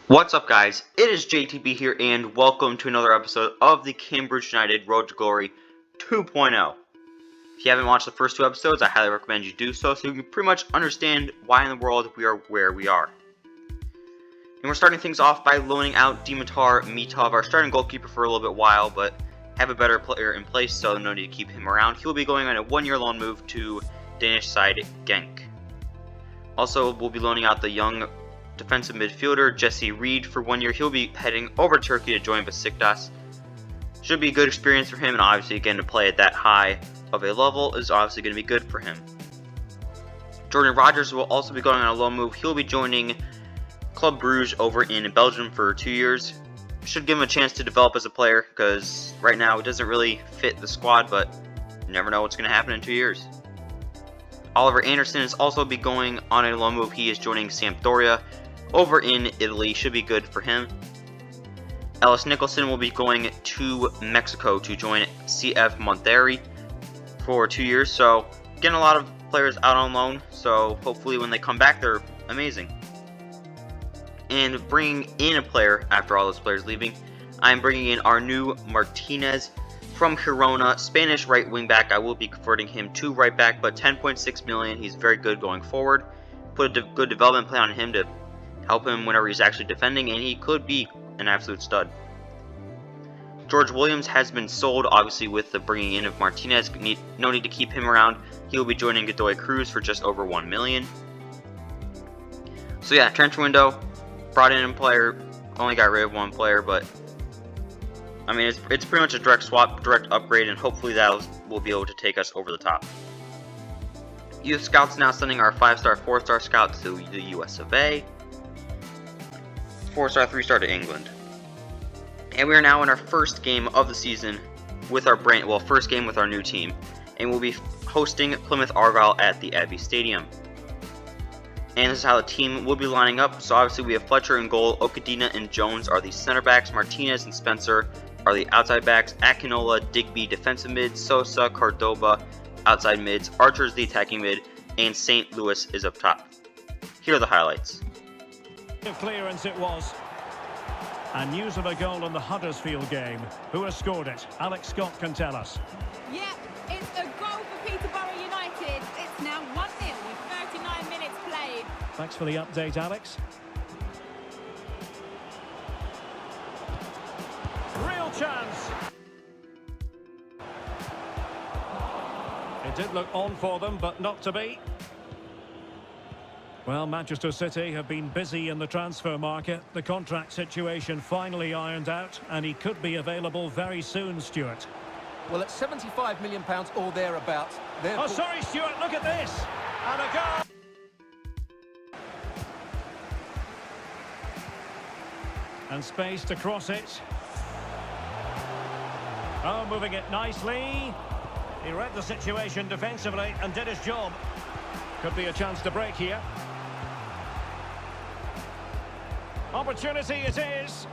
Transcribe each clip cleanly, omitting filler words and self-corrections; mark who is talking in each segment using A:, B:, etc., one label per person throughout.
A: What's up, guys? It is JTB here, and welcome to another episode of the Cambridge United Road to Glory 2.0. If you haven't watched the first two episodes, I highly recommend you do so you can pretty much understand why in the world we are where we are. And we're starting things off by loaning out Dimitar Mitov, our starting goalkeeper, for a little bit while, but have a better player in place, so no need to keep him around. He will be going on a one-year loan move to Danish side Genk. Also, we'll be loaning out the young defensive midfielder Jesse Reed for 1 year. He'll be heading over to Turkey to join Besiktas. Should be a good experience for him, and obviously again to play at that high of a level is obviously going to be good for him. Jordan Rogers will also be going on a loan move. He'll be joining Club Bruges over in Belgium for 2 years. Should give him a chance to develop as a player, because right now it doesn't really fit the squad, but you never know what's going to happen in 2 years. Oliver Anderson is also be going on a loan move. He is joining Sampdoria over in Italy. Should be good for him. Ellis Nicholson will be going to Mexico to join CF Monterrey for 2 years. So getting a lot of players out on loan. So hopefully when they come back, they're amazing. And bringing in a player after all those players leaving, I'm bringing in our new Martinez from Girona, Spanish right wing back. I will be converting him to right back, but 10.6 million. He's very good going forward. Put a good development plan on him to help him whenever he's actually defending, and he could be an absolute stud. George Williams has been sold, obviously, with the bringing in of Martinez. No need to keep him around. He will be joining Godoy Cruz for just over 1 million. So yeah, transfer window, brought in a player, only got rid of one player, but I mean, it's pretty much a direct swap, direct upgrade, and hopefully that will be able to take us over the top. Youth Scouts now sending our 5-star, 4-star scouts to the US of A. 4-star, 3-star to England. And we are now in our first game of the season with our first game with our new team. And we'll be hosting Plymouth Argyle at the Abbey Stadium. And this is how the team will be lining up. So obviously we have Fletcher in goal, Okadina and Jones are the center backs, Martinez and Spencer are the outside backs, Akinola, Digby defensive mid, Sosa, Cordoba outside mids, Archer is the attacking mid, and St. Louis is up top. Here are the highlights.
B: Clearance it was. And news of a goal in the Huddersfield game. Who has scored it? Alex Scott can tell us.
C: Yeah, it's a goal for Peterborough United. It's now 1-0 with 39 minutes played.
B: Thanks for the update, Alex. Real chance. It did look on for them, but not to be. Well, Manchester City have been busy in the transfer market. The contract situation finally ironed out, and he could be available very soon, Stuart.
D: Well, at £75 million or thereabouts...
B: Oh, sorry, Stuart, look at this! And a goal! And space to cross it. Oh, moving it nicely. He read the situation defensively and did his job. Could be a chance to break here. Opportunity it is.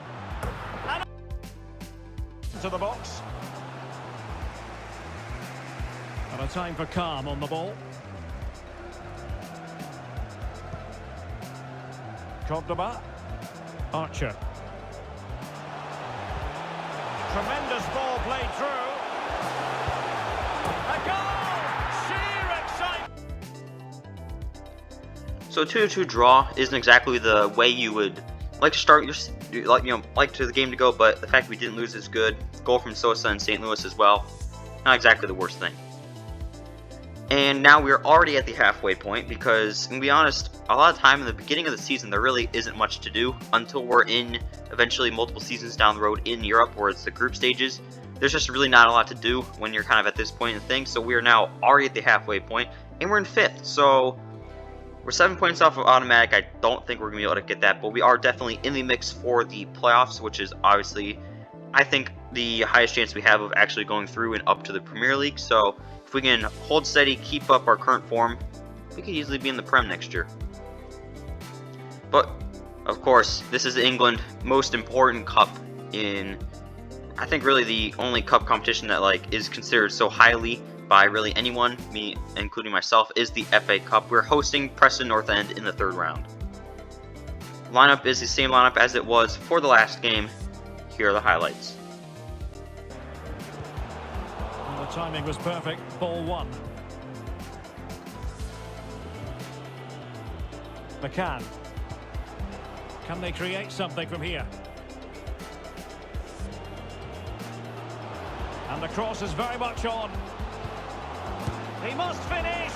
B: And to the box. And a time for calm on the ball. Cordoba. Archer. Tremendous ball played through. A goal! Sheer excitement.
A: So 2-2 draw isn't exactly the way you would like to start your like to the game to go, but the fact we didn't lose is good. Goal from Sosa and St. Louis as well. Not exactly the worst thing. And now we're already at the halfway point because, to be honest, a lot of time in the beginning of the season there really isn't much to do until we're in eventually multiple seasons down the road in Europe where it's the group stages. There's just really not a lot to do when you're kind of at this point in things. So we are now already at the halfway point and we're in 5th. So we're 7 points off of automatic. I don't think we're going to be able to get that, but we are definitely in the mix for the playoffs, which is obviously, I think, the highest chance we have of actually going through and up to the Premier League. So if we can hold steady, keep up our current form, we could easily be in the Prem next year. But, of course, this is England most important cup in, I think, really the only cup competition that is considered so highly by really anyone, me including myself, is the FA Cup. We're hosting Preston North End in the 3rd round. Lineup is the same lineup as it was for the last game. Here are the highlights.
B: Well, the timing was perfect. Ball 1. McCann. Can they create something from here? And the cross is very much on. He must finish!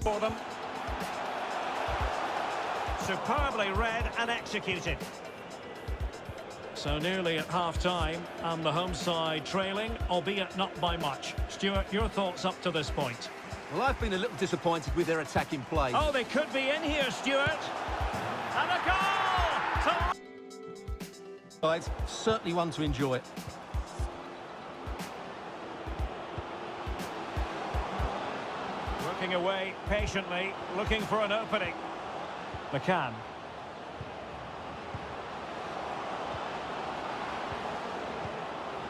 B: For them. Superbly read and executed. So nearly at half-time, and the home side trailing, albeit not by much. Stuart, your thoughts up to this point?
D: Well, I've been a little disappointed with their attacking play.
B: Oh, they could be in here, Stuart. And a goal!
D: It's certainly one to enjoy.
B: Working away patiently, looking for an opening. McCann.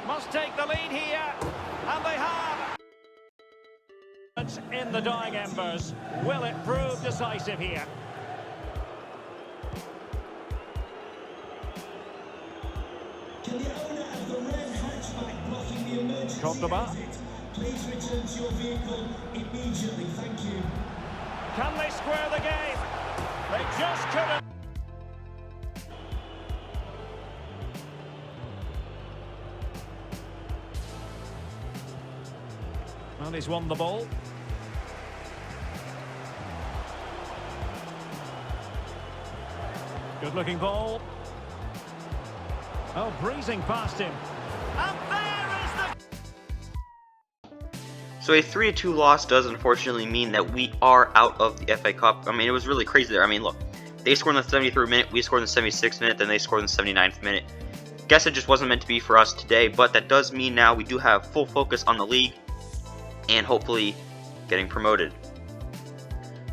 B: Must take the lead here, and they have. In the dying embers, will it prove decisive here?
E: Can the owner of the red hatchback blocking the emergency exit please return to your vehicle immediately? Thank you.
B: Can they square the game? They just couldn't. And he's won the ball. Good looking ball. Oh, breezing past him. And there is the...
A: So a 3-2 loss does unfortunately mean that we are out of the FA Cup. I mean, it was really crazy there. I mean, look, they scored in the 73rd minute, we scored in the 76th minute, then they scored in the 79th minute. Guess it just wasn't meant to be for us today, but that does mean now we do have full focus on the league and hopefully getting promoted.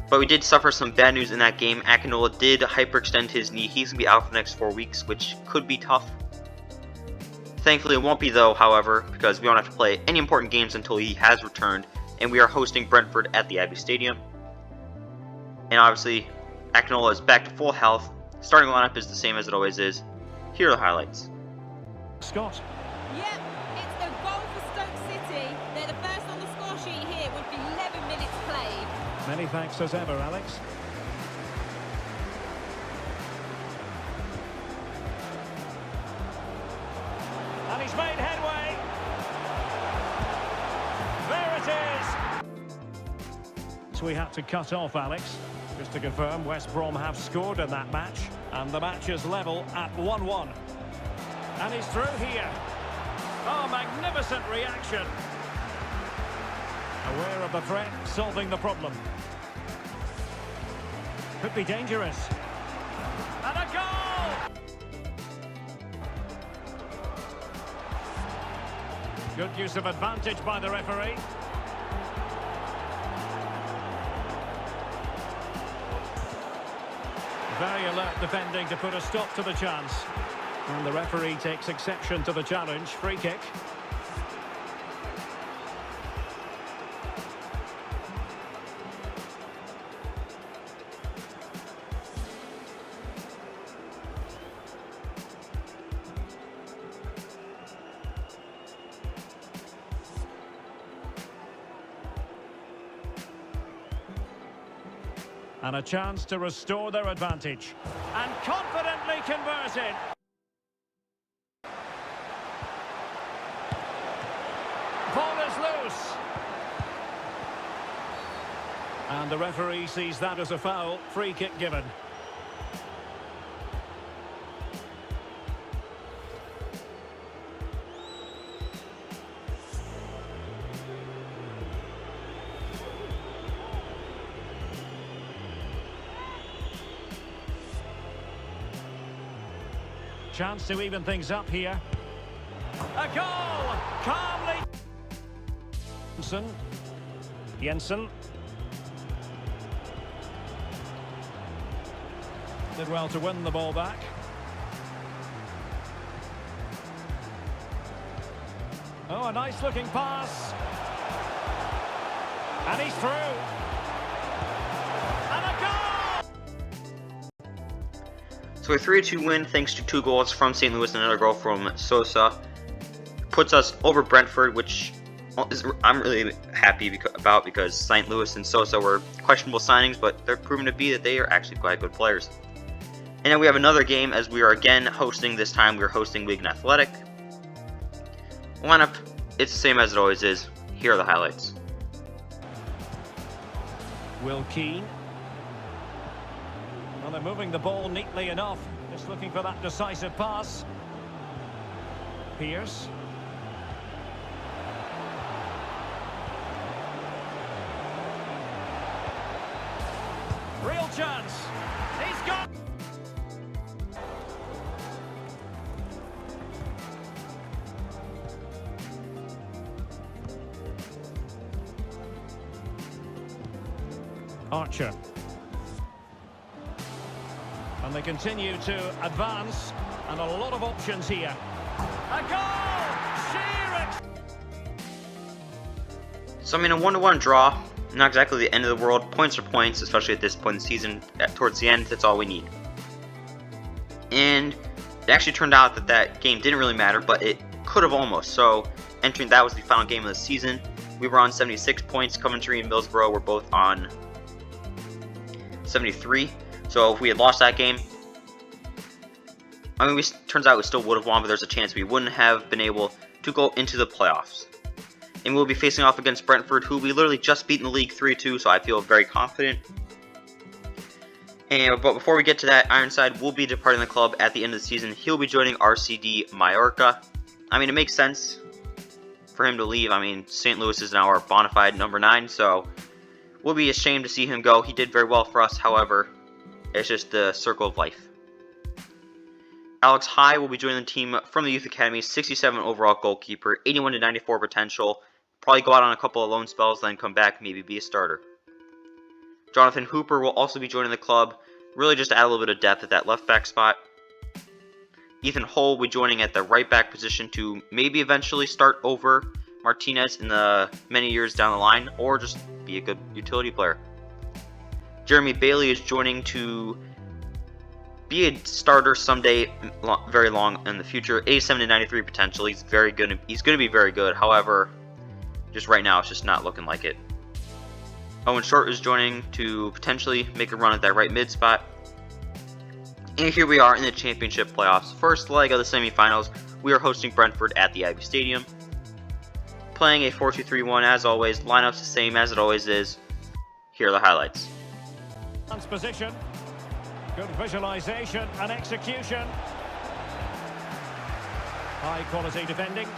A: But we did suffer some bad news in that game. Akinola did hyperextend his knee. He's going to be out for the next 4 weeks, which could be tough. Thankfully, it won't be though, however, because we don't have to play any important games until he has returned, and we are hosting Brentford at the Abbey Stadium. And obviously, Akinola is back to full health. Starting lineup is the same as it always is. Here are the highlights.
B: Scott.
C: Yep, it's a goal for Stoke City. They're the first on the score sheet here with 11 minutes played.
B: Many thanks as ever, Alex. And he's made headway. There it is. So we had to cut off, Alex. Just to confirm, West Brom have scored in that match, and the match is level at 1-1. And he's through here. Oh, magnificent reaction. Aware of the threat, solving the problem. Could be dangerous. And a goal! Good use of advantage by the referee. Very alert defending to put a stop to the chance. And the referee takes exception to the challenge. Free kick. And a chance to restore their advantage. And confidently converting. Ball is loose. And the referee sees that as a foul. Free kick given. Chance to even things up here. A goal! Calmly. Jensen. Did well to win the ball back. Oh, a nice looking pass. And he's through. And a goal!
A: So a 3-2 win thanks to 2 goals from St. Louis and another goal from Sosa. Puts us over Brentford, which I'm really happy about because St. Louis and Sosa were questionable signings, but they're proven to be that they are actually quite good players. And then we have another game as we are again hosting. This time we are hosting Wigan Athletic. Lineup, it's the same as it always is. Here are the highlights.
B: Will Keane. Well, they're moving the ball neatly enough. Just looking for that decisive pass. Pierce. Real chance. He's got. Archer. And they continue to advance, and a lot of options here. A goal!
A: So I mean, a 1-1 draw, not exactly the end of the world. Points are points, especially at this point in the season. Towards the end, that's all we need. And it actually turned out that that game didn't really matter, but it could have almost. So entering that was the final game of the season. We were on 76 points. Coventry and Middlesbrough were both on 73. So if we had lost that game, I mean, turns out we still would have won, but there's a chance we wouldn't have been able to go into the playoffs. And we'll be facing off against Brentford, who we literally just beat in the league 3-2, so I feel very confident. But before we get to that, Ironside will be departing the club at the end of the season. He'll be joining RCD Mallorca. I mean, it makes sense for him to leave. I mean, St. Louis is now our bona fide number 9, so we'll be ashamed to see him go. He did very well for us, however, it's just the circle of life. Alex High will be joining the team from the Youth Academy, 67 overall goalkeeper, 81 to 94 potential. Probably go out on a couple of loan spells, then come back, maybe be a starter. Jonathan Hooper will also be joining the club, really just to add a little bit of depth at that left back spot. Ethan Hull will be joining at the right back position to maybe eventually start over Martinez in the many years down the line, or just be a good utility player. Jeremy Bailey is joining to be a starter someday, very long in the future. 87 to 93 potential. He's very good. He's going to be very good. However, just right now, it's just not looking like it. Owen Short is joining to potentially make a run at that right mid spot. And here we are in the championship playoffs. First leg of the semifinals. We are hosting Brentford at the Ivy Stadium. Playing a 4-2-3-1 as always. Lineup's the same as it always is. Here are the highlights.
B: Position. Good visualization and execution. High quality defending.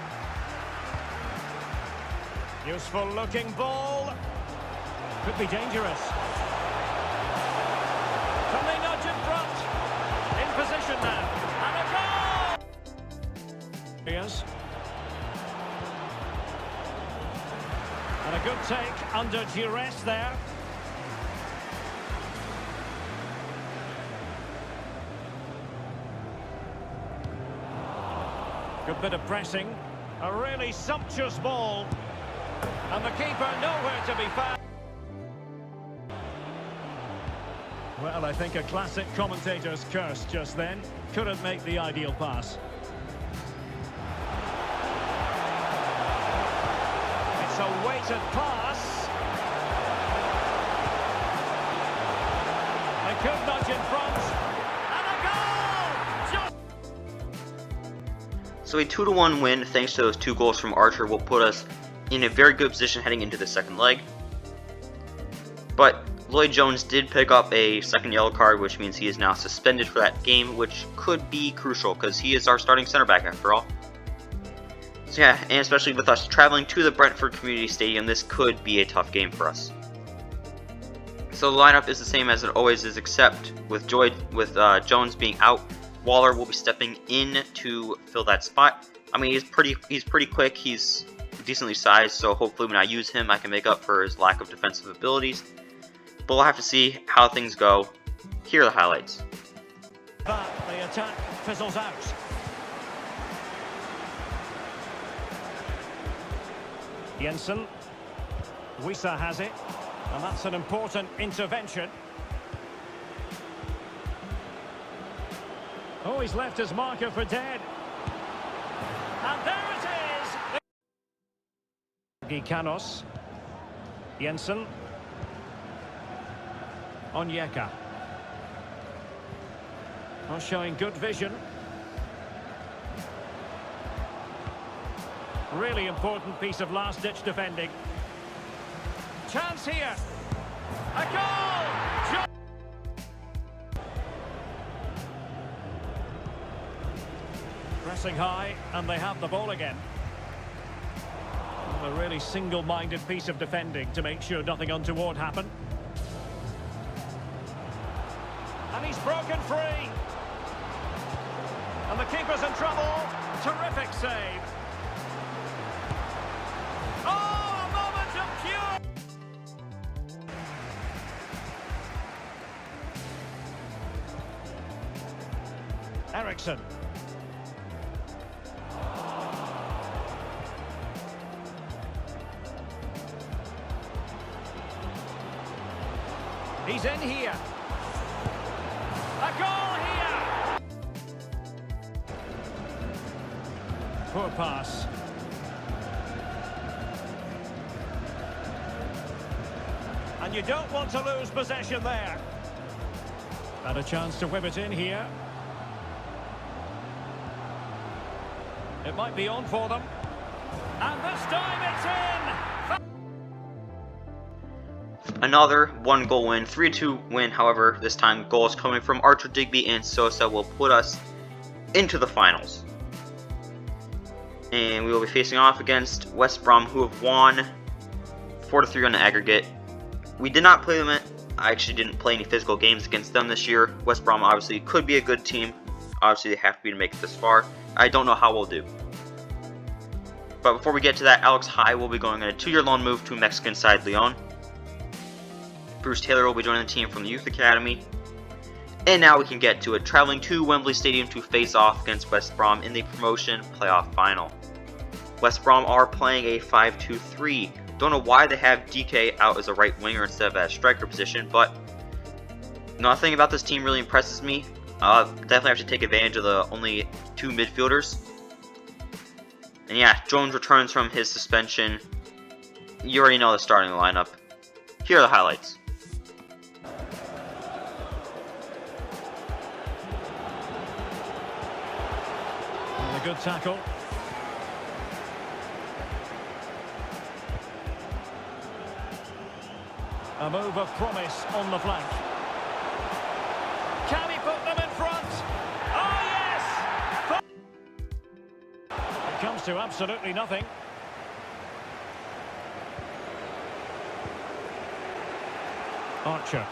B: Useful looking ball. Could be dangerous. Can they nudge in front? In position now. And a goal! Yes. And a good take under duress there. Good bit of pressing. A really sumptuous ball. And the keeper nowhere to be found. Well, I think a classic commentator's curse just then. Couldn't make the ideal pass. It's a weighted pass. They could nudge in front.
A: So a 2-1 win, thanks to those 2 goals from Archer, will put us in a very good position heading into the second leg. But Lloyd Jones did pick up a second yellow card, which means he is now suspended for that game, which could be crucial because he is our starting center back after all. So yeah, and especially with us traveling to the Brentford Community Stadium, this could be a tough game for us. So the lineup is the same as it always is, except with Jones being out, Waller will be stepping in to fill that spot. I mean, he's pretty quick. He's decently sized, so hopefully when I use him, I can make up for his lack of defensive abilities. But we'll have to see how things go. Here are the highlights.
B: But the attack fizzles out. Jensen. Wissa has it, and that's an important intervention. Oh, he's left his marker for dead. And there it is! Gikanos. Jensen. Onyeka. Well, showing good vision. Really important piece of last-ditch defending. Chance here. A goal! Pressing high, and they have the ball again. A really single-minded piece of defending to make sure nothing untoward happened. And he's broken free. And the keeper's in trouble. Terrific save. Oh, a moment of pure... Eriksson. He's in here. A goal here. Poor pass. And you don't want to lose possession there. And a chance to whip it in here. It might be on for them. And this time it's in.
A: Another 1-goal win, 3-2 win. However, this time goals coming from Archer, Digby, and Sosa will put us into the finals. And we will be facing off against West Brom, who have won 4-3 on the aggregate. We did not play them. I actually didn't play any physical games against them this year. West Brom obviously could be a good team. Obviously, they have to be to make it this far. I don't know how we'll do. But before we get to that, Alex High will be going on a 2-year loan move to Mexican side Lyon. Bruce Taylor will be joining the team from the Youth Academy. And now we can get to it, traveling to Wembley Stadium to face off against West Brom in the promotion playoff final. West Brom are playing a 5-2-3. Don't know why they have DK out as a right winger instead of a striker position, but nothing about this team really impresses me. Definitely have to take advantage of the only 2 midfielders. And yeah, Jones returns from his suspension. You already know the starting lineup. Here are the highlights.
B: And a good tackle. A move of promise on the flank. Can he put them in front? Oh, yes! It comes to absolutely nothing. Archer.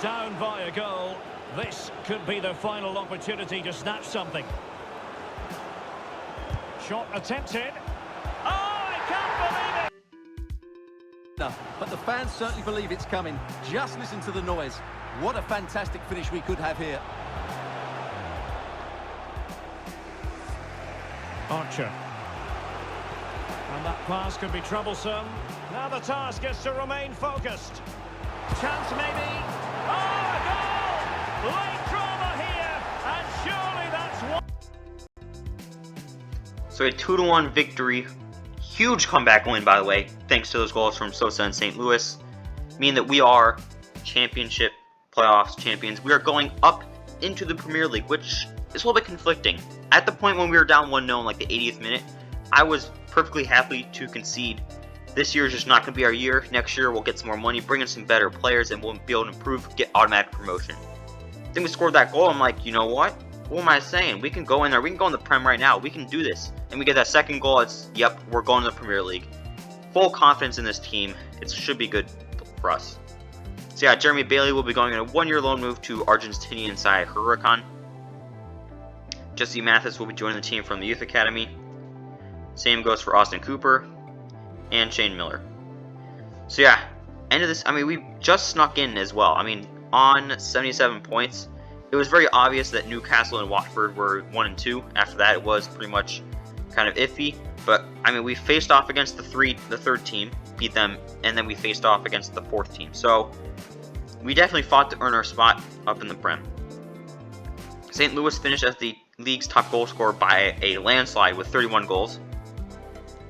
B: Down by a goal. This could be their final opportunity to snatch something. Shot attempted. Oh, I can't believe it!
D: But the fans certainly believe it's coming. Just listen to the noise. What a fantastic finish we could have here.
B: Archer. And that pass could be troublesome. Now the task is to remain focused. Chance maybe. Oh, a goal! Late drama here, and surely that's one.
A: So a 2-1 victory. Huge comeback win, by the way, thanks to those goals from Sosa and St. Louis. Meaning that we are championship playoffs champions. We are going up into the Premier League, which is a little bit conflicting. At the point when we were down 1-0 in like the 80th minute, I was perfectly happy to concede. This year is just not going to be our year. Next year we'll get some more money, bring in some better players, and we'll be able to improve, get automatic promotion. Then we scored that goal. I'm like, you know what? What am I saying? We can go in there. We can go in the Prem right now. We can do this. And we get that second goal. It's, yep, we're going to the Premier League. Full confidence in this team. It should be good for us. So yeah, Jeremy Bailey will be going on a 1-year loan move to Argentinian side Huracan. Jesse Mathis will be joining the team from the Youth Academy. Same goes for Austin Cooper and Shane Miller. So yeah, end of this. I mean, we just snuck in as well. I mean, on 77 points. It was very obvious that Newcastle and Watford were 1 and 2. After that, it was pretty much kind of iffy. But I mean, we faced off against the third team, beat them, and then we faced off against the 4th team. So we definitely fought to earn our spot up in the Prem. St. Louis finished as the league's top goal scorer by a landslide with 31 goals.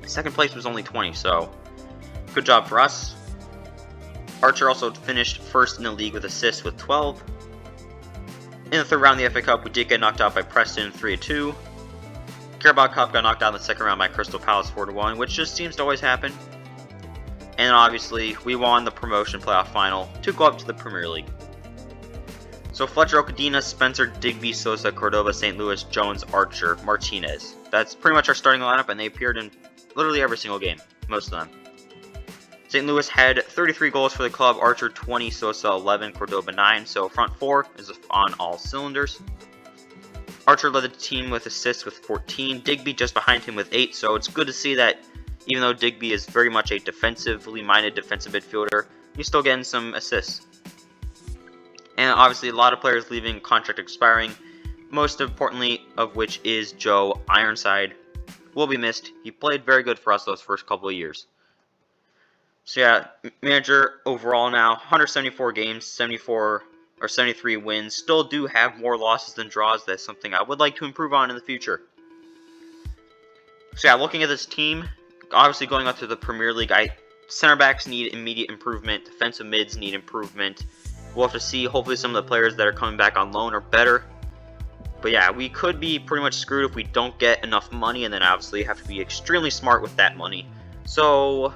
A: Second place was only 20, so good job for us. Archer also finished first in the league with assists with 12. In the third round of the FA Cup, we did get knocked out by Preston 3-2. Carabao Cup got knocked out in the second round by Crystal Palace 4-1, which just seems to always happen. And obviously, we won the promotion playoff final to go up to the Premier League. So Fletcher, Okadina, Spencer, Digby, Sosa, Cordova, St. Louis, Jones, Archer, Martinez. That's pretty much our starting lineup, and they appeared in literally every single game, most of them. St. Louis had 33 goals for the club, Archer 20, Sosa 11, Cordova 9, so front four is on all cylinders. Archer led the team with assists with 14, Digby just behind him with 8, so it's good to see that even though Digby is very much a defensively minded defensive midfielder, he's still getting some assists. And obviously a lot of players leaving, contract expiring, most importantly of which is Joe Ironside. Will be missed. He played very good for us those first couple of years. So yeah, manager overall now, 174 games, 73 wins. Still do have more losses than draws. That's something I would like to improve on in the future. So yeah, looking at this team, obviously going up to the Premier League, center backs need immediate improvement. Defensive mids need improvement. We'll have to see. Hopefully some of the players that are coming back on loan are better. But yeah, we could be pretty much screwed if we don't get enough money, and then obviously have to be extremely smart with that money. So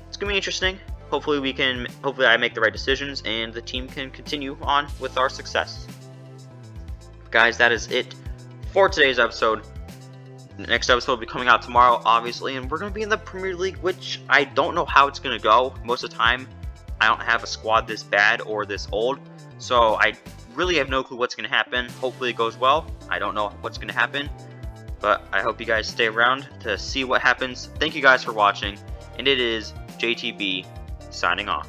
A: it's gonna be interesting. Hopefully I make the right decisions and the team can continue on with our success. Guys, that is it for today's episode. The next episode will be coming out tomorrow, obviously, and we're going to be in the Premier League, which I don't know how it's going to go. Most of the time, I don't have a squad this bad or this old, so I really have no clue what's going to happen. Hopefully it goes well. I don't know what's going to happen, but I hope you guys stay around to see what happens. Thank you guys for watching, and it is JTB signing off.